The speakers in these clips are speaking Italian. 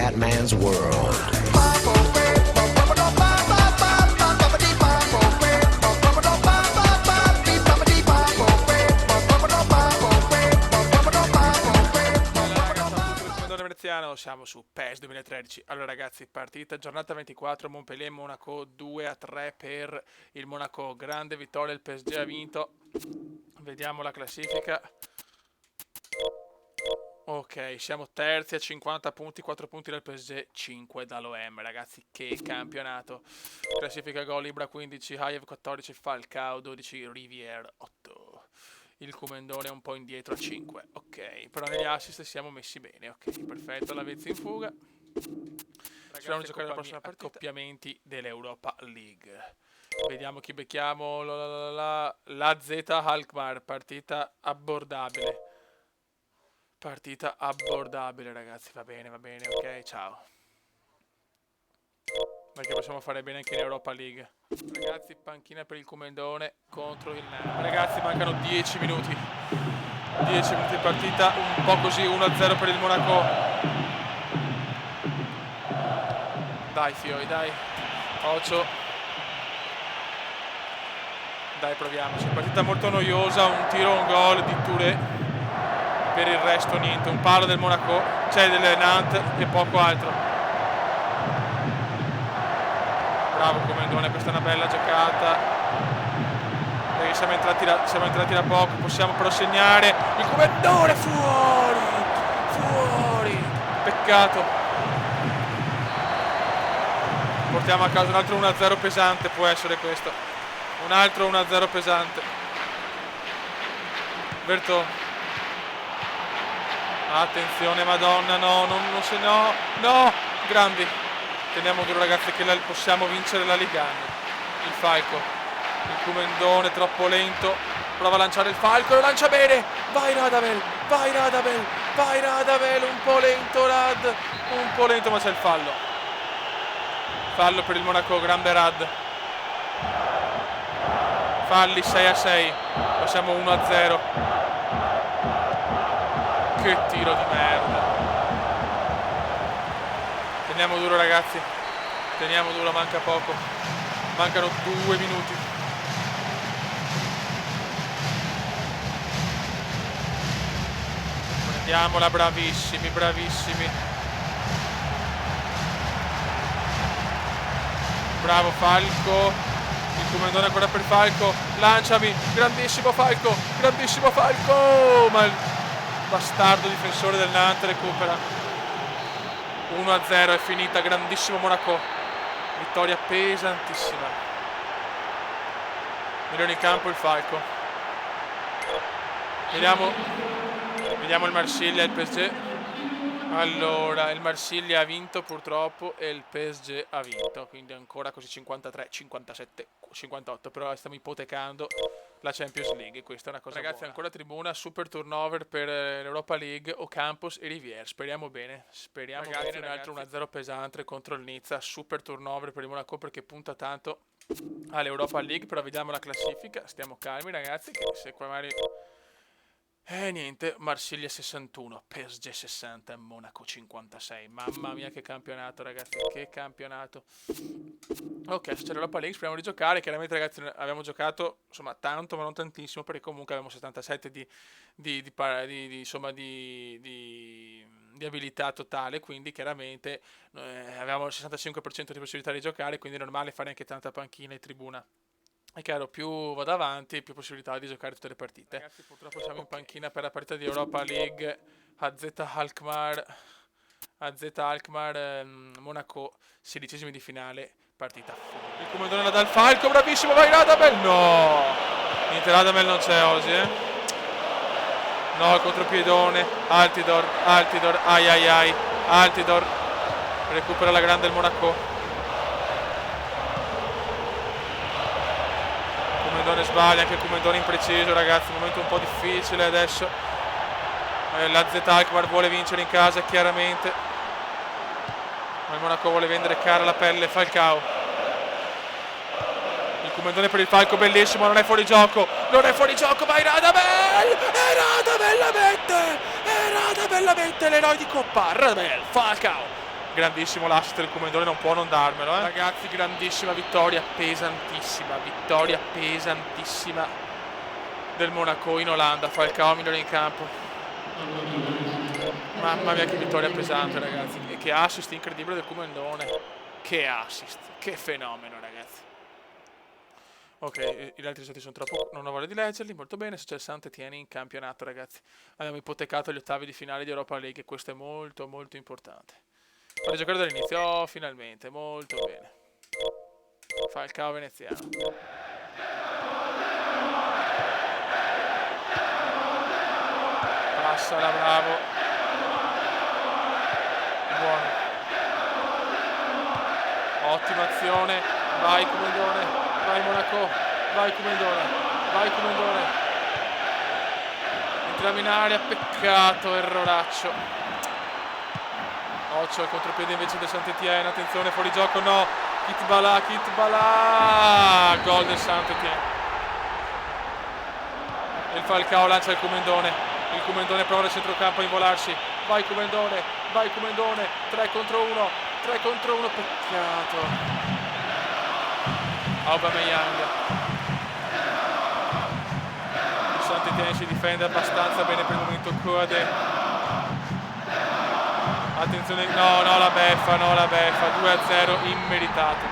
Scatman's World. Siamo su PES 2013. Allora ragazzi, partita giornata 24, Montpellier-Monaco 2-3 per il Monaco, grande vittoria, il PSG ha vinto. Vediamo la classifica. Ok, siamo terzi a 50 punti, 4 punti dal PSG, 5 dall'OM, ragazzi, che campionato. Classifica gol, Ibra 15, Hayev 14, Falcao 12, Rivière 8. Il Comendone è un po' indietro a 5, ok, però negli assist siamo messi bene, ok, perfetto, la Vezza in fuga. Speriamo di giocare la prossima partita. Accoppiamenti dell'Europa League. Vediamo chi becchiamo, la Z Alkmaar, partita abbordabile. Partita abbordabile ragazzi, va bene, ok, ciao. Perché possiamo fare bene anche in Europa League. Ragazzi, panchina per il Comendone contro il Nantes. Ragazzi, mancano 10 minuti. 10 minuti di partita, un po' così, 1-0 per il Monaco. Dai Fioi, dai. Ocio. Dai, proviamoci. Partita molto noiosa, un tiro, un gol di Touré. Per il resto niente, un palo del Monaco, cioè del Nantes e poco altro. Bravo Comendone, questa è una bella giocata. Perché siamo entrati da poco, possiamo però segnare. Il Comendone fuori! Peccato. Portiamo a casa un altro 1-0 pesante, può essere questo. Un altro 1-0 pesante. Vertò. Attenzione, madonna, no, grandi. Teniamo duro ragazzi che possiamo vincere la Ligan. Il Falco, il Comendone troppo lento, prova a lanciare il Falco, lo lancia bene. Vai Radamel, un po' lento ma c'è il fallo. Fallo per il Monaco, grande Rad. Falli 6-6, passiamo 1-0. Che tiro di merda. Teniamo duro ragazzi, manca poco, mancano 2 minuti. Prendiamola, bravissimi. Bravo Falco, il Comendone ancora per Falco, lanciami, grandissimo Falco, ma il bastardo difensore del Nantes recupera. 1-0 è finita, grandissimo Monaco, vittoria pesantissima. Milione in campo il Falco. Vediamo il Marsiglia e il PSG. Allora, il Marsiglia ha vinto purtroppo e il PSG ha vinto, quindi ancora così 53, 57, 58, però stiamo ipotecando la Champions League, questa è una cosa ragazzi buona. Ancora tribuna, super turnover per l'Europa League, Ocampos e Rivière, speriamo bene, ragazzi, un altro 1-0 pesante contro il Nizza, super turnover per il Monaco perché punta tanto all'Europa League, però vediamo la classifica, stiamo calmi ragazzi, che se qua magari... niente, Marsiglia 61, PSG 60, Monaco 56. Mamma mia che campionato ragazzi, che campionato. Ok, c'è l'Europa League, speriamo di giocare. Chiaramente ragazzi abbiamo giocato insomma tanto ma non tantissimo, perché comunque abbiamo 77 di abilità totale, quindi chiaramente avevamo il 65% di possibilità di giocare, quindi è normale fare anche tanta panchina e tribuna. È chiaro, più vado avanti, più possibilità di giocare tutte le partite. Ragazzi, purtroppo siamo in panchina per la partita di Europa League. AZ Alkmaar, Monaco, 16esimi di finale, partita fuori. Il Comendone la dà al Falco, bravissimo, vai Radamel! No! Niente, Radamel non c'è oggi, No, il contropiedone, Altidor, ai, Altidor, recupera la grande il Monaco. Comendone sbaglia, anche Comendone impreciso ragazzi, un momento un po' difficile adesso. La Z Alkmaar vuole vincere in casa chiaramente, ma il Monaco vuole vendere cara la pelle. Falcao, il Comendone per il Falco, bellissimo, non è fuori gioco, vai Radamel, e Radamel la mette, l'eroe di Coppa, Radamel, Falcao, Grandissimo l'assist del Comendone, non può non darmelo, ragazzi. Grandissima vittoria pesantissima del Monaco in Olanda. Falcao migliore in campo. Mamma mia che vittoria pesante, ragazzi. E che assist incredibile del Comendone. Che assist, che fenomeno, ragazzi. Ok, gli altri risultati sono troppo, non ho voglia di leggerli. Molto bene, se c'è il Saint-Étienne in campionato, ragazzi. Abbiamo ipotecato gli ottavi di finale di Europa League e questo è molto molto importante. Fare giocare dall'inizio, oh, finalmente, molto bene. Falcao veneziano. Passala, bravo. Buono. Ottima azione. Vai Comendone. Vai Monaco. Vai Comendone. Vai Comendone. Entriamo in area. Peccato, erroraccio. Occhio al contropiede invece del Saint-Étienne. Attenzione, fuori gioco, no. Kitbala. Gol del Saint-Étienne. Il Falcao lancia il Comendone. Il Comendone prova nel centrocampo a involarsi. Vai Comendone. 3 contro 1. Peccato. Aubameyang. Il Saint-Étienne si difende abbastanza bene per il momento. Coade. Attenzione, no, la beffa. 2-0 immeritato.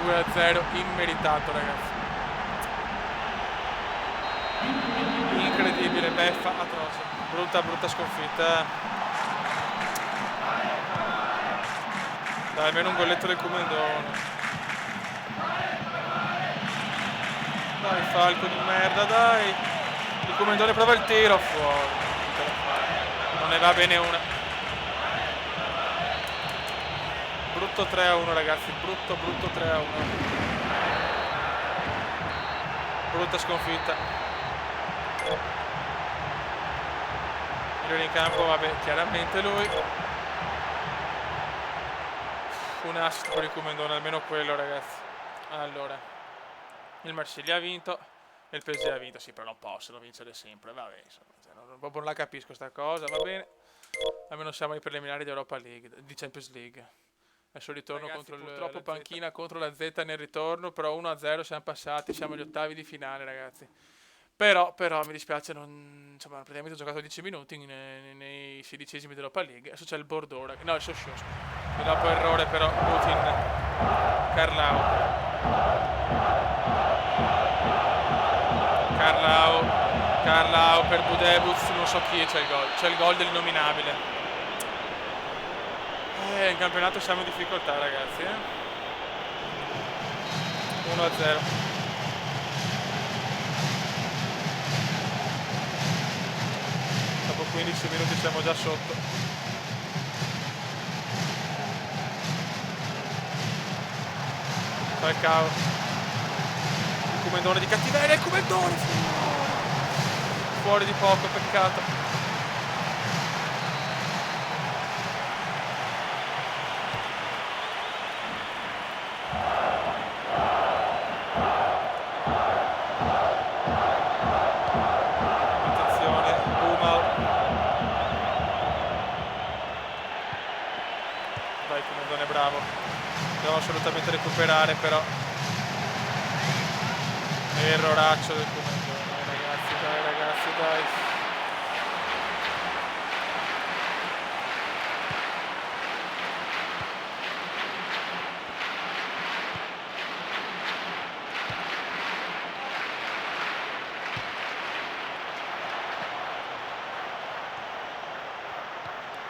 2-0 immeritato, ragazzi. Incredibile, beffa atroce. Brutta sconfitta. Dai, almeno un golletto del Comendone. Dai, Falco di merda, dai. Il Comendone prova il tiro, fuori. Non ne va bene una. Brutto 3-1, ragazzi. Brutto 3-1. Brutta sconfitta. Migliore in campo, vabbè, chiaramente lui. Un assist per il Comendone, almeno quello, ragazzi. Allora, il Marsiglia ha vinto e il PSG ha vinto. Sì, però non possono vincere sempre, vabbè, insomma, proprio non la capisco sta cosa, va bene. Almeno siamo ai preliminari di Europa League, di Champions League. Adesso ritorno, ragazzi, contro purtroppo panchina contro la Z nel ritorno, però 1-0 siamo passati, siamo agli ottavi di finale, ragazzi. Però mi dispiace, insomma, praticamente ho giocato 10 minuti nei 16esimi dell'Europa League. Adesso c'è il Bordeaux, no, il Sochaux. E dopo errore però, Putin, Carlau per Budebuz, non so chi c'è il gol dell'innominabile. In campionato siamo in difficoltà, ragazzi. 1-0. Dopo 15 minuti siamo già sotto. Falcao. Il Comendone di cattiveria, il Comendone! Fuori di poco, peccato. Bravo, dobbiamo assolutamente recuperare, però erroraccio del Comendone, ragazzi, dai.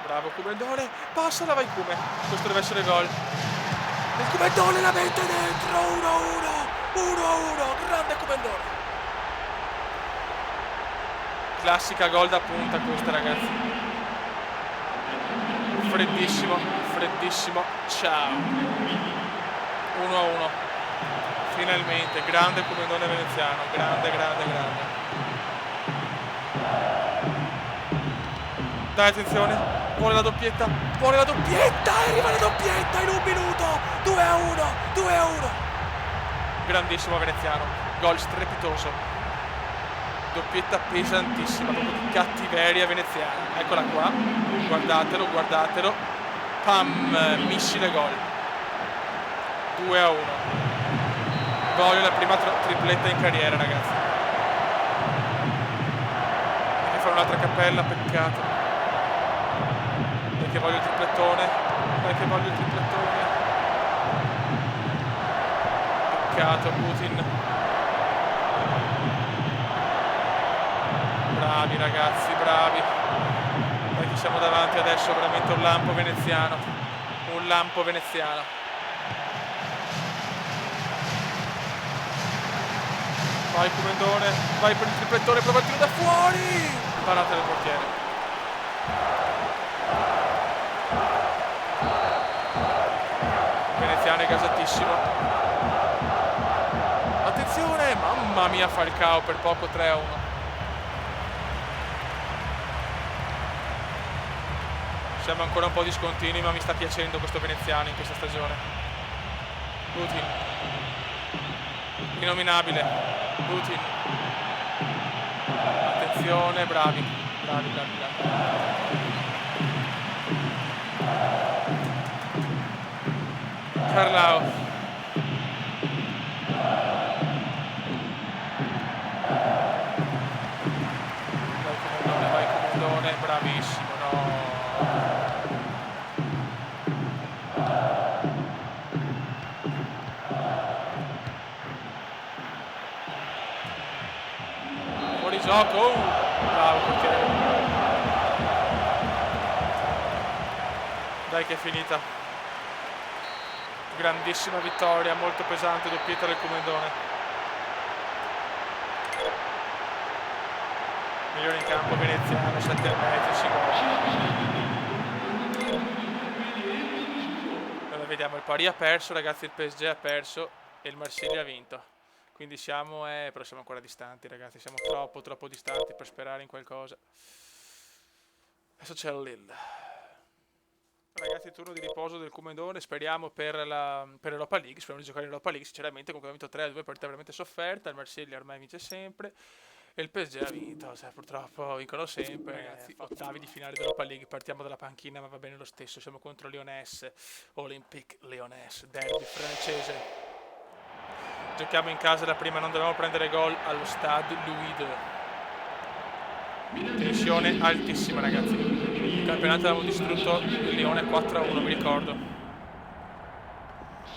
Bravo Comendone, passala, vai Come. Questo deve essere gol. Il Comendone la mette dentro, 1-1, grande Comendone. Classica gol da punta questa, ragazzi. Freddissimo, ciao. 1-1. Finalmente, grande Comendone veneziano, grande. Dai, attenzione. Vuole la doppietta, arriva la doppietta in un minuto, 2-1, grandissimo veneziano, gol strepitoso, doppietta pesantissima, proprio di cattiveria veneziana, eccola qua, guardatelo, Pam, missile gol. 2-1. Voglio la prima tripletta in carriera, ragazzi. Devi fare un'altra cappella, peccato. Perché voglio il triplettone. Perché voglio il triplettone. Peccato, Putin. Bravi ragazzi, bravi. Perché siamo davanti adesso, veramente un lampo veneziano. Un lampo veneziano. Vai Comendone, vai per il triplettone, prova il tiro da fuori! Parata del portiere. Veneziano è gasatissimo. Attenzione, mamma mia Falcao, per poco 3-1. Siamo ancora un po' discontinui, ma mi sta piacendo questo veneziano in questa stagione. Putin. Innominabile. Putin. Attenzione, bravi. Bravi. Carlau. Vai Comendone, bravissimo, no. Gioco, bravo portiere. Dai che è finita. Grandissima vittoria, molto pesante, doppietta del Comendone. Migliore in campo veneziano, 7,5, si gol. Allora vediamo, il Paris ha perso, ragazzi, il PSG ha perso e il Marsiglia ha vinto. Quindi siamo, però siamo ancora distanti, ragazzi, siamo troppo distanti per sperare in qualcosa. Adesso c'è il Lille. Ragazzi, turno di riposo del Comendone, speriamo per l'Europa League, speriamo di giocare in Europa League, sinceramente, comunque abbiamo vinto 3-2, partita veramente sofferta, il Marsiglia ormai vince sempre, e il PSG ha vinto, purtroppo vincono sempre, ragazzi, ottavi di finale dell'Europa League, partiamo dalla panchina, ma va bene lo stesso, siamo contro Lyonnais, Olympique Lyonnais, derby francese. Giochiamo in casa la prima, non dobbiamo prendere gol allo Stade Louis II. Tensione altissima, ragazzi. Il campionato avevamo distrutto il Lione 4-1, mi ricordo.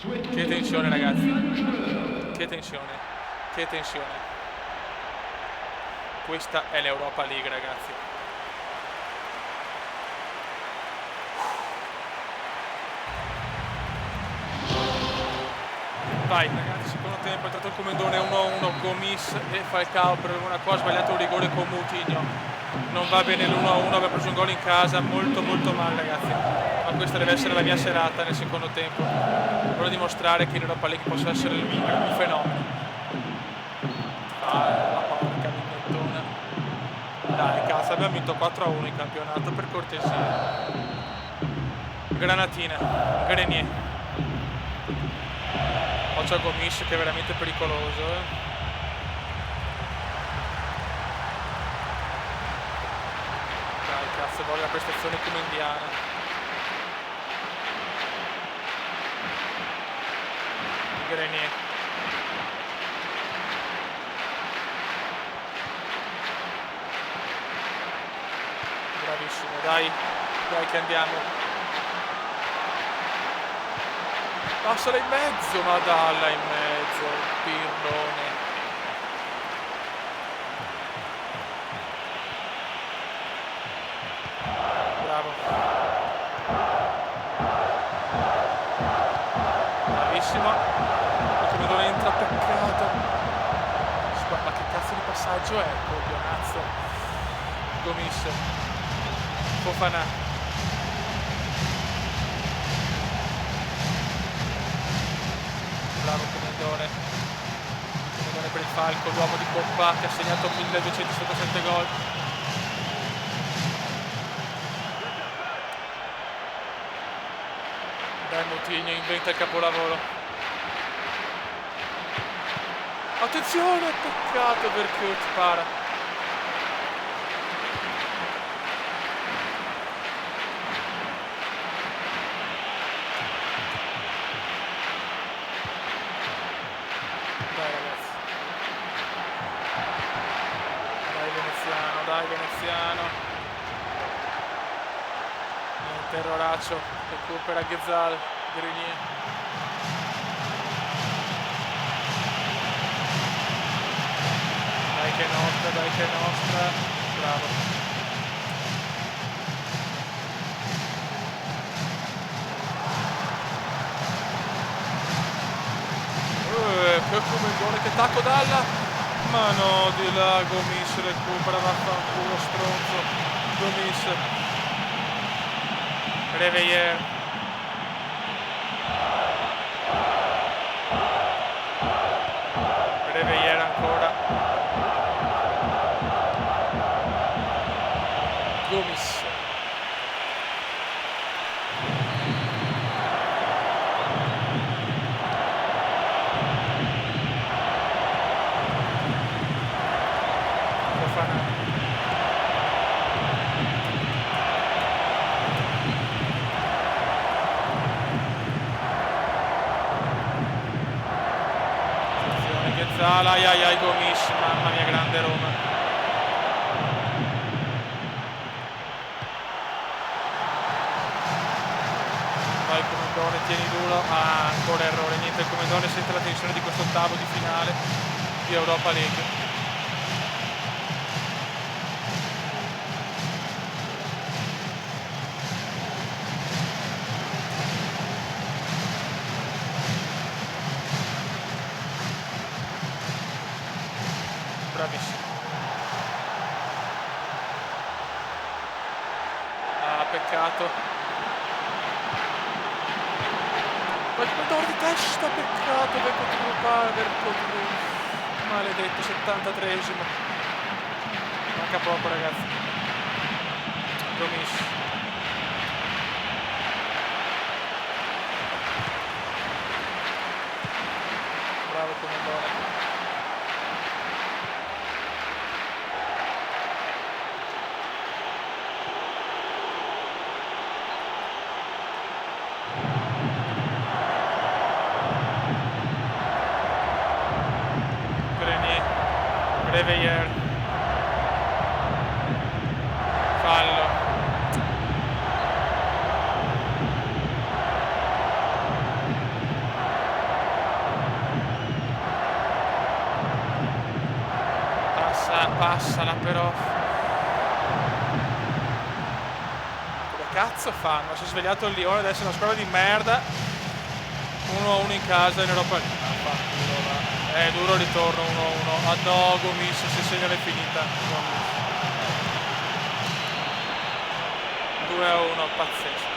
Che tensione, ragazzi. Che tensione. Questa è l'Europa League, ragazzi. Vai, ragazzi, secondo tempo è entrato il Comendone 1-1, Gomis e Falcao per una cosa, ha sbagliato un rigore con Moutinho. Non va bene l'1-1, aveva preso un gol in casa, molto male, ragazzi. Ma questa deve essere la mia serata nel secondo tempo. Voglio dimostrare che in Europa League posso essere un fenomeno. La porca vignettona. Dai, cazzo, abbiamo vinto 4-1 in campionato, per cortesia. Granatina, Grenier. C'è Gomis che è veramente pericoloso. Dai, cazzo, voglio la prestazione comendiana. Grenier. Bravissimo, dai che andiamo. Passala in mezzo, ma dalla in mezzo, Pirlone. Bravo. Bravissimo. Il Comendone entra, peccato. Ma che cazzo di passaggio è? Coglionazzo. Gomis. Fofana. Bravo Comendone per il Falco, l'uomo di Coppa che ha segnato 1277 gol. Dai Moutinho, inventa il capolavoro. Attenzione, peccato perché para. dai veneziano. Niente, Roraccio recupera Ghezal, Grenier. Dai che è nostra, bravo. Che Comendone, che tacco dalla, ma no, di là Gomis recupera, vaffanculo stronzo, Gomis, Reveiller, Reveiller ancora, Gomis. Ai Gomis, mamma mia, grande Roma. Vai Comendone, tieni duro. Ah, ancora errore, niente, il Comendone sente la tensione di questo ottavo di finale di Europa League. Bravissimo. Ah, peccato. Ma il Comendone di testa, peccato, maledetto, 73esimo. Manca poco, ragazzi. Gomis. Bravo Comendone. Reveiller, fallo. Passala però. Come cazzo fanno? Si è svegliato il Lione, adesso è una squadra di merda. 1-1 in casa in Europa League. È duro il ritorno 1-1. Ah no, Gomis, se segna l'è finita. 2-1, pazzesco.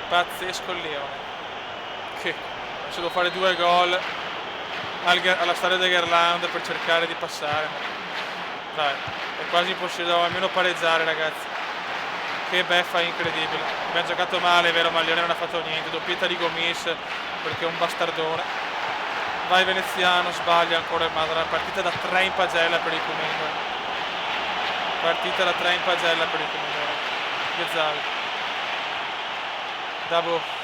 Pazzesco il Lione. Che adesso devo fare 2 gol alla storia di Gerland per cercare di passare. Dai, è quasi impossibile, devo almeno pareggiare, ragazzi. Che beffa incredibile. Abbiamo giocato male, è vero, ma il Lione non ha fatto niente. Doppietta di Gomis perché è un bastardone. Vai veneziano, sbaglia ancora, ma la partita da 3 in pagella per il Comendone. Partita da 3 in pagella per il Comendone. Ghezal. Dabo.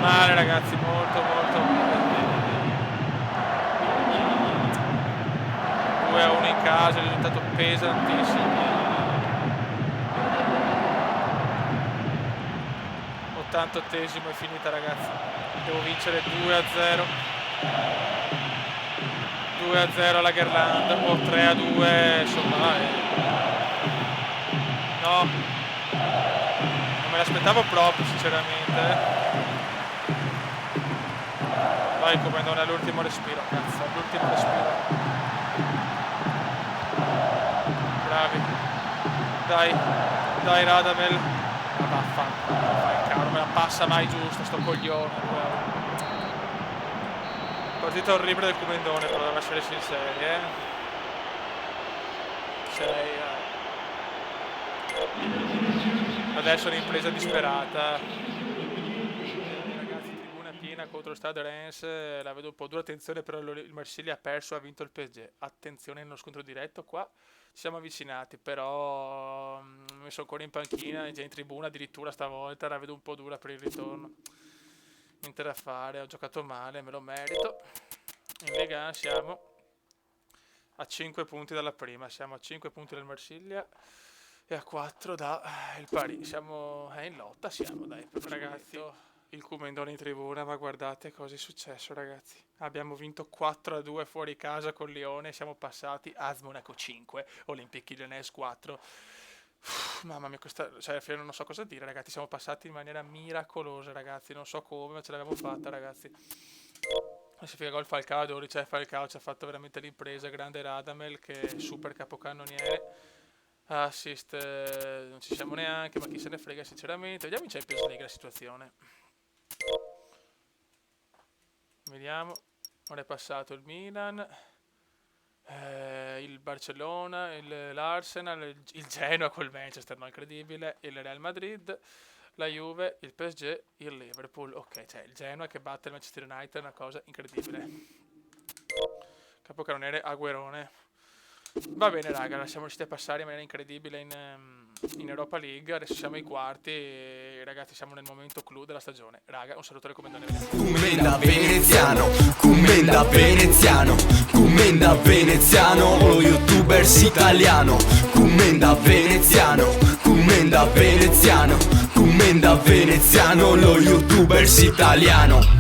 Male, ragazzi, molto male. 2-1 in casa, il risultato pesantissimo. 88esimo è finita, ragazzi. Devo vincere 2-0. 2-0 alla Gerland o 3-2, insomma. No, non me l'aspettavo proprio, sinceramente. Vai Comendone all'ultimo respiro, cazzo, all'ultimo respiro. Bravi. Dai Radamel. Ma vaffanculo, fai caro, me la passa mai giusta sto coglione. Partita orribile del Comendone, però devo essere sinceri, 6. Adesso l'impresa disperata. Ragazzi, tribuna piena. panchina contro il Stade Reims, la vedo un po' dura. Attenzione, però il Marsiglia ha perso, ha vinto il PSG. Attenzione nello scontro diretto, qua ci siamo avvicinati, però mi messo ancora in panchina, già in tribuna addirittura stavolta, la vedo un po' dura per il ritorno. Niente da fare, ho giocato male, me lo merito. In Lega siamo a 5 punti dalla prima, siamo a 5 punti dal Marsiglia e a 4 da il Paris. Siamo in lotta, siamo dai, ragazzi. Il Commendone in tribuna, ma guardate cosa è successo, ragazzi. Abbiamo vinto 4-2 fuori casa con Lione, siamo passati a Monaco 5, Olympique Lyonnais 4. Mamma mia, cioè, non so cosa dire, ragazzi. Siamo passati in maniera miracolosa, ragazzi. Non so come, ma ce l'abbiamo fatta, ragazzi. Si figa gol Falcao, 12, Falcao ci ha fatto veramente l'impresa. Grande Radamel, che è super capocannoniere. Assist, non ci siamo neanche, ma chi se ne frega sinceramente. Vediamo in Champions League la situazione. Vediamo. Ora è passato il Milan, il Barcellona, l'Arsenal, il Genoa col Manchester, no, incredibile, il Real Madrid, la Juve, il PSG, il Liverpool. Ok, cioè il Genoa che batte il Manchester United è una cosa incredibile. Capocannoniere Agüerone. Va bene, raga, siamo riusciti a passare in maniera incredibile in Europa League. Adesso siamo ai quarti e, ragazzi, siamo nel momento clou della stagione. Raga, un saluto alle Commendone. Commenda veneziano, commenda veneziano, commenda veneziano, lo youtubers italiano. Commenda veneziano, commenda veneziano, commenda veneziano, lo youtubers italiano.